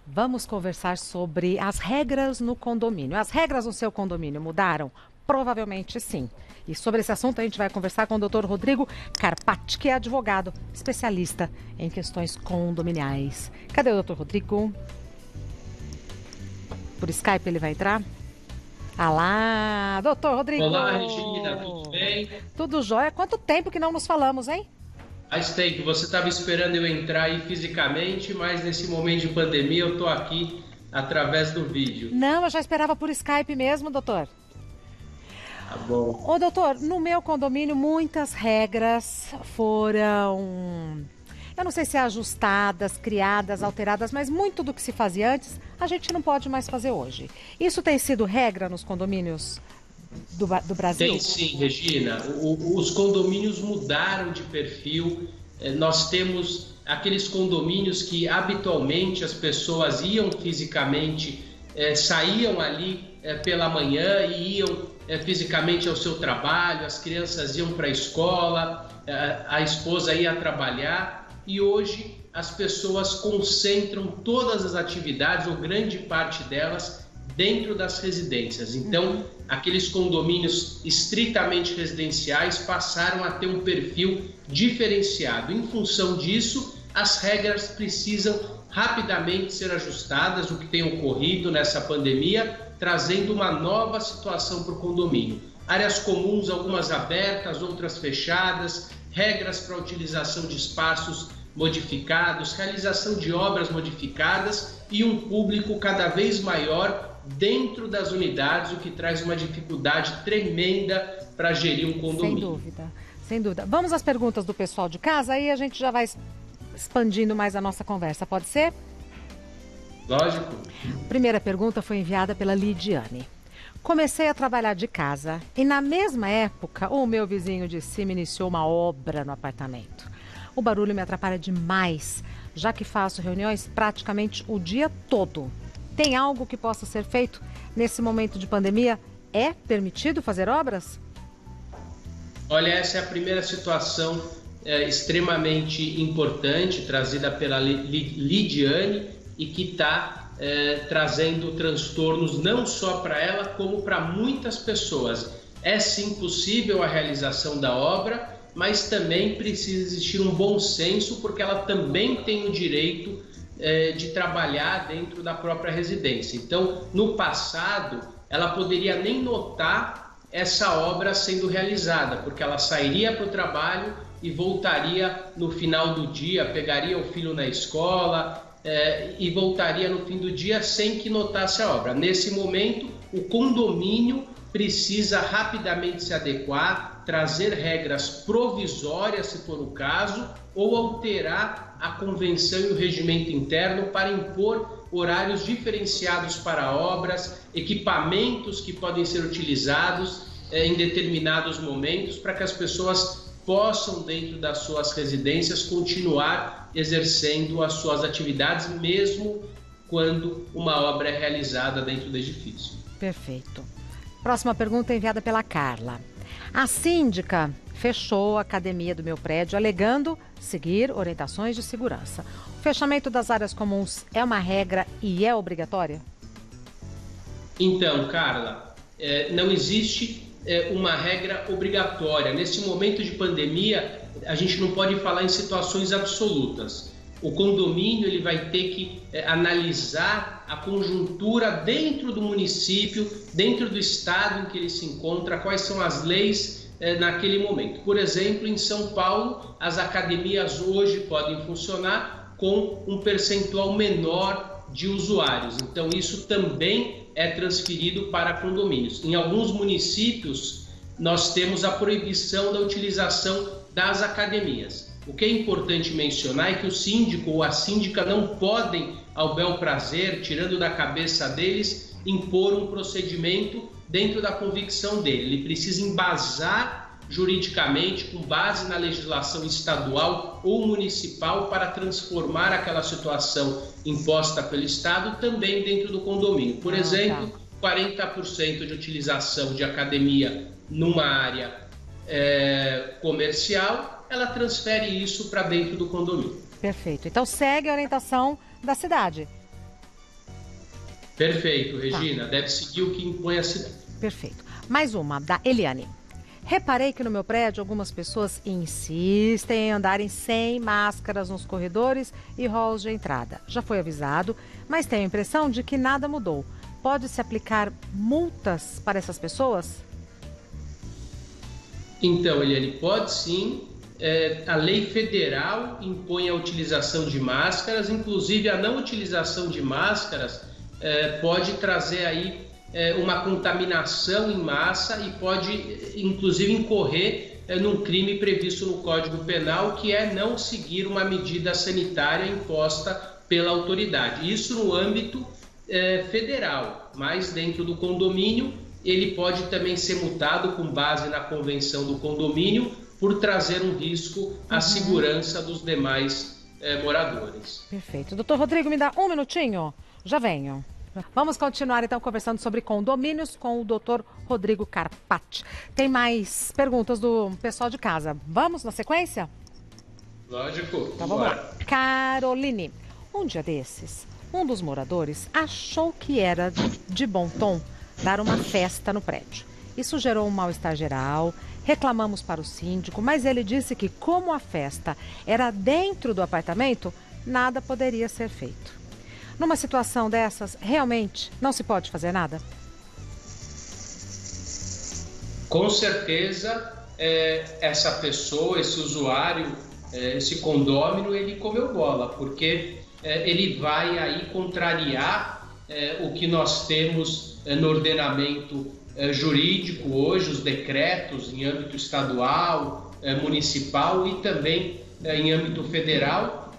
Vamos conversar sobre as regras no condomínio. As regras no seu condomínio mudaram? Provavelmente sim. E sobre esse assunto a gente vai conversar com o Dr. Rodrigo Carpati, que é advogado, especialista em questões condominiais. Cadê o Dr. Rodrigo? Por Skype ele vai entrar? Alá, doutor Rodrigo! Olá, Regina, tudo bem? Tudo jóia? Quanto tempo que não nos falamos, hein? Faz tempo, você estava esperando eu entrar aí fisicamente, mas nesse momento de pandemia eu estou aqui através do vídeo. Não, eu já esperava por Skype mesmo, doutor. Tá bom. Ô, doutor, no meu condomínio muitas regras foram, eu não sei se ajustadas, criadas, alteradas, mas muito do que se fazia antes, a gente não pode mais fazer hoje. Isso tem sido regra nos condomínios do Brasil? Tem sim, Regina. Os condomínios mudaram de perfil. Nós temos aqueles condomínios que habitualmente as pessoas iam fisicamente, saíam ali pela manhã e iam fisicamente ao seu trabalho, as crianças iam para a escola, a esposa ia trabalhar, e hoje as pessoas concentram todas as atividades, ou grande parte delas, dentro das residências. Então, aqueles condomínios estritamente residenciais passaram a ter um perfil diferenciado. Em função disso, as regras precisam rapidamente ser ajustadas, o que tem ocorrido nessa pandemia, trazendo uma nova situação para o condomínio. Áreas comuns, algumas abertas, outras fechadas, regras para a utilização de espaços modificados, realização de obras modificadas e um público cada vez maior dentro das unidades, o que traz uma dificuldade tremenda para gerir um condomínio. Sem dúvida, sem dúvida. Vamos às perguntas do pessoal de casa, aí a gente já vai expandindo mais a nossa conversa, pode ser? Lógico. A primeira pergunta foi enviada pela Lidiane. Comecei a trabalhar de casa e na mesma época o meu vizinho de cima iniciou uma obra no apartamento. O barulho me atrapalha demais, já que faço reuniões praticamente o dia todo. Tem algo que possa ser feito nesse momento de pandemia? É permitido fazer obras? Olha, essa é a primeira situação extremamente importante trazida pela Lidiane e que está trazendo transtornos não só para ela, como para muitas pessoas. É sim possível a realização da obra, mas também precisa existir um bom senso, porque ela também tem o direito de trabalhar dentro da própria residência. Então, no passado, ela poderia nem notar essa obra sendo realizada, porque ela sairia para o trabalho e voltaria no final do dia, pegaria o filho na escola e voltaria no fim do dia sem que notasse a obra. Nesse momento, o condomínio precisa rapidamente se adequar, trazer regras provisórias, se for o caso, ou alterar a convenção e o regimento interno para impor horários diferenciados para obras, equipamentos que podem ser utilizados em determinados momentos para que as pessoas possam, dentro das suas residências, continuar exercendo as suas atividades, mesmo quando uma obra é realizada dentro do edifício. Perfeito. Próxima pergunta enviada pela Carla. A síndica fechou a academia do meu prédio alegando seguir orientações de segurança. O fechamento das áreas comuns é uma regra e é obrigatória? Então, Carla, não existe uma regra obrigatória. Nesse momento de pandemia, a gente não pode falar em situações absolutas. O condomínio ele vai ter que analisar a conjuntura dentro do município, dentro do estado em que ele se encontra, quais são as leis naquele momento. Por exemplo, em São Paulo, as academias hoje podem funcionar com um percentual menor de usuários. Então, isso também é transferido para condomínios. Em alguns municípios, nós temos a proibição da utilização das academias. O que é importante mencionar é que o síndico ou a síndica não podem, ao bel prazer, tirando da cabeça deles, impor um procedimento dentro da convicção dele. Ele precisa embasar juridicamente, com base na legislação estadual ou municipal, para transformar aquela situação imposta pelo Estado também dentro do condomínio. Por exemplo, 40% de utilização de academia numa área comercial, ela transfere isso para dentro do condomínio. Perfeito. Então segue a orientação da cidade. Perfeito, Regina. Deve seguir o que impõe a cidade. Perfeito. Mais uma, da Eliane. Reparei que no meu prédio algumas pessoas insistem em andarem sem máscaras nos corredores e halls de entrada. Já foi avisado, mas tenho a impressão de que nada mudou. Pode-se aplicar multas para essas pessoas? Então, Eliane, pode sim. A lei federal impõe a utilização de máscaras, inclusive a não utilização de máscaras pode trazer aí uma contaminação em massa e pode, inclusive, incorrer num crime previsto no Código Penal, que é não seguir uma medida sanitária imposta pela autoridade. Isso no âmbito federal, mas dentro do condomínio ele pode também ser multado com base na convenção do condomínio por trazer um risco à segurança dos demais moradores. Perfeito. Doutor Rodrigo, me dá um minutinho? Já venho. Vamos continuar então conversando sobre condomínios com o doutor Rodrigo Carpati. Tem mais perguntas do pessoal de casa. Vamos na sequência? Lógico. Então vamos lá. Caroline, um dia desses, um dos moradores achou que era de bom tom dar uma festa no prédio. Isso gerou um mal-estar geral, reclamamos para o síndico, mas ele disse que como a festa era dentro do apartamento, nada poderia ser feito. Numa situação dessas, realmente não se pode fazer nada? Com certeza, essa pessoa, esse usuário, esse condômino, ele comeu bola, porque ele vai aí contrariar o que nós temos no ordenamento jurídico hoje, os decretos em âmbito estadual, municipal e também em âmbito federal,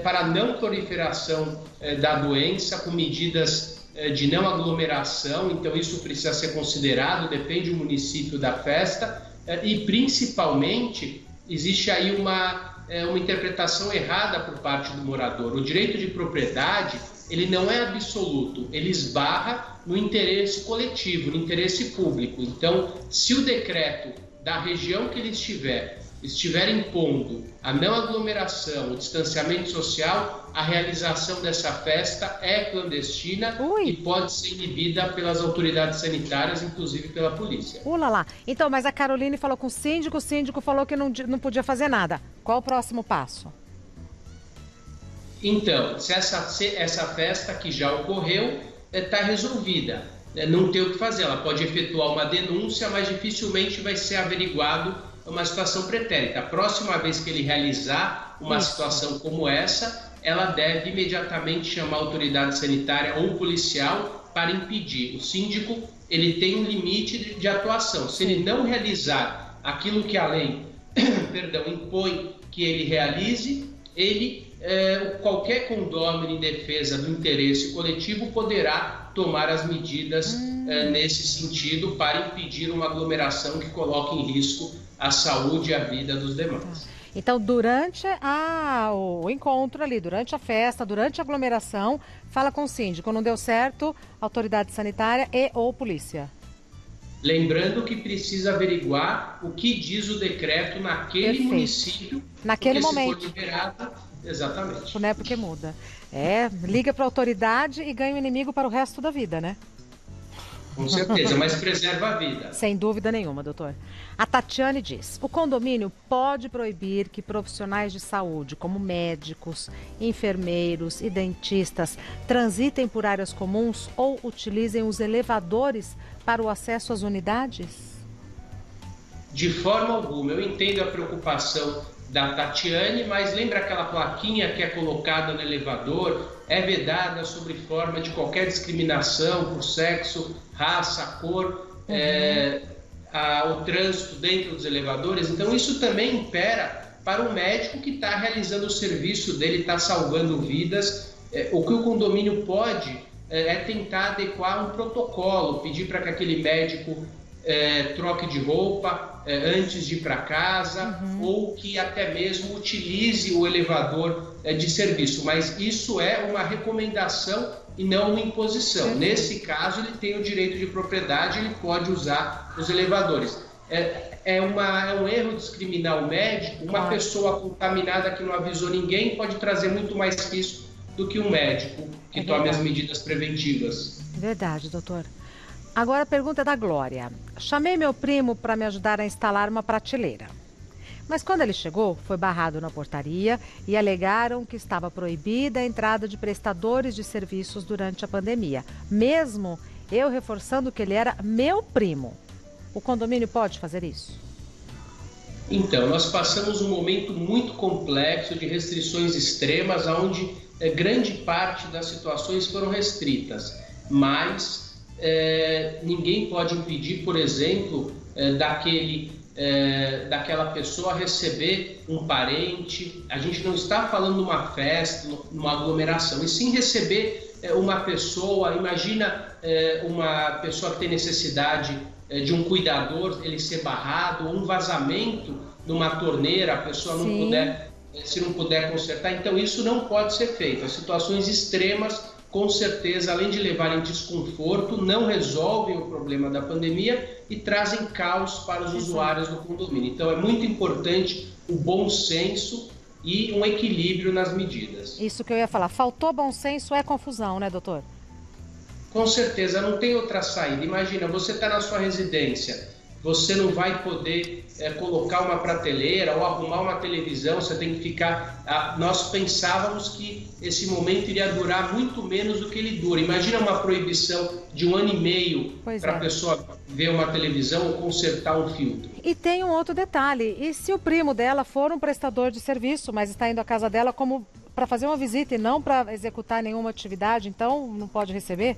para a não proliferação da doença, com medidas de não aglomeração. Então isso precisa ser considerado, depende do município da festa, e principalmente existe aí uma interpretação errada por parte do morador. O direito de propriedade, ele não é absoluto, ele esbarra no interesse coletivo, no interesse público. Então, se o decreto da região que ele estiver impondo a não aglomeração, o distanciamento social, a realização dessa festa é clandestina e pode ser inibida pelas autoridades sanitárias, inclusive pela polícia. Lá. Então, mas a Caroline falou com o síndico falou que não podia fazer nada. Qual o próximo passo? Então, se essa festa que já ocorreu está resolvida, não tem o que fazer, ela pode efetuar uma denúncia, mas dificilmente vai ser averiguado uma situação pretérita. A próxima vez que ele realizar uma situação como essa, ela deve imediatamente chamar a autoridade sanitária ou policial para impedir. O síndico, ele tem um limite de atuação. Se ele não realizar aquilo que a lei impõe que ele realize, qualquer condômino em defesa do interesse coletivo poderá tomar as medidas nesse sentido para impedir uma aglomeração que coloque em risco a saúde e a vida dos demais. Então, durante o encontro ali, durante a festa, durante a aglomeração, fala com o síndico. Não deu certo, autoridade sanitária ou polícia. Lembrando que precisa averiguar o que diz o decreto naquele município. Naquele momento. Se for liberado, exatamente. Né, porque muda. Liga para a autoridade e ganha um inimigo para o resto da vida, né? Com certeza, mas preserva a vida. Sem dúvida nenhuma, doutor. A Tatiane diz: o condomínio pode proibir que profissionais de saúde, como médicos, enfermeiros e dentistas, transitem por áreas comuns ou utilizem os elevadores para o acesso às unidades? De forma alguma. Eu entendo a preocupação da Tatiane, mas lembra aquela plaquinha que é colocada no elevador? É vedada sobre forma de qualquer discriminação por sexo, raça, cor, o trânsito dentro dos elevadores. Então isso também impera para o médico que está realizando o serviço dele, está salvando vidas. O que o condomínio pode é tentar adequar um protocolo, pedir para que aquele médico troque de roupa antes de ir para casa, ou que até mesmo utilize o elevador de serviço, mas isso é uma recomendação e não uma imposição. Nesse caso, ele tem o direito de propriedade, ele pode usar os elevadores. É um erro discriminar o médico. Uma pessoa contaminada que não avisou ninguém pode trazer muito mais risco do que um médico que que tome as medidas preventivas. Verdade, doutor. Agora a pergunta é da Glória. Chamei meu primo para me ajudar a instalar uma prateleira. Mas quando ele chegou, foi barrado na portaria e alegaram que estava proibida a entrada de prestadores de serviços durante a pandemia, mesmo eu reforçando que ele era meu primo. O condomínio pode fazer isso? Então, nós passamos um momento muito complexo de restrições extremas, onde grande parte das situações foram restritas, mas ninguém pode impedir, por exemplo, daquela pessoa receber um parente. A gente não está falando de uma festa, numa aglomeração, e sim receber uma pessoa. Imagina uma pessoa que tem necessidade de um cuidador, ele ser barrado, ou um vazamento numa torneira, a pessoa se não puder consertar. Então isso não pode ser feito. As situações extremas, com certeza, além de levarem desconforto, não resolvem o problema da pandemia e trazem caos para os usuários do condomínio. Então é muito importante o bom senso e um equilíbrio nas medidas. Isso que eu ia falar. Faltou bom senso é confusão, né, doutor? Com certeza, não tem outra saída. Imagina, você está na sua residência, você não vai poder colocar uma prateleira ou arrumar uma televisão, você tem que ficar... Nós pensávamos que esse momento iria durar muito menos do que ele dura. Imagina uma proibição de 1 ano e meio para a pessoa ver uma televisão ou consertar um filtro. E tem um outro detalhe, e se o primo dela for um prestador de serviço, mas está indo à casa dela como para fazer uma visita e não para executar nenhuma atividade, então não pode receber?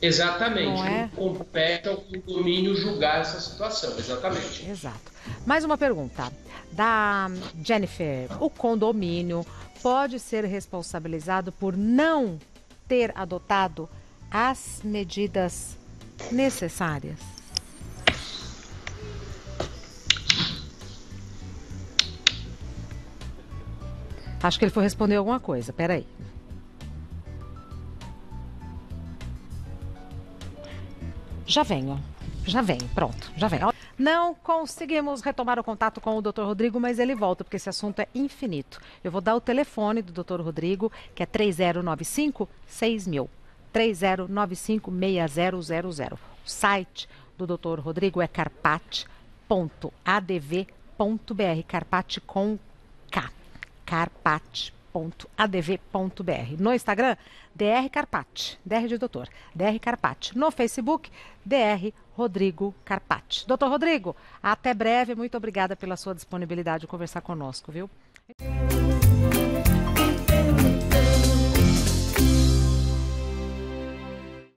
Exatamente, não compete ao condomínio julgar essa situação, exatamente. Exato. Mais uma pergunta da Jennifer. O condomínio pode ser responsabilizado por não ter adotado as medidas necessárias? Acho que ele foi responder alguma coisa, peraí. Já venho, pronto, já venho. Não conseguimos retomar o contato com o Dr. Rodrigo, mas ele volta, porque esse assunto é infinito. Eu vou dar o telefone do Dr. Rodrigo, que é 3095-6000, 3095-6000. O site do Dr. Rodrigo é carpate.adv.br, carpate com K, carpate.adv.br. No Instagram, Dr. Carpati, Dr. de doutor, Dr. Carpati. No Facebook, Dr. Rodrigo Carpati. Doutor Rodrigo, até breve. Muito obrigada pela sua disponibilidade de conversar conosco, viu?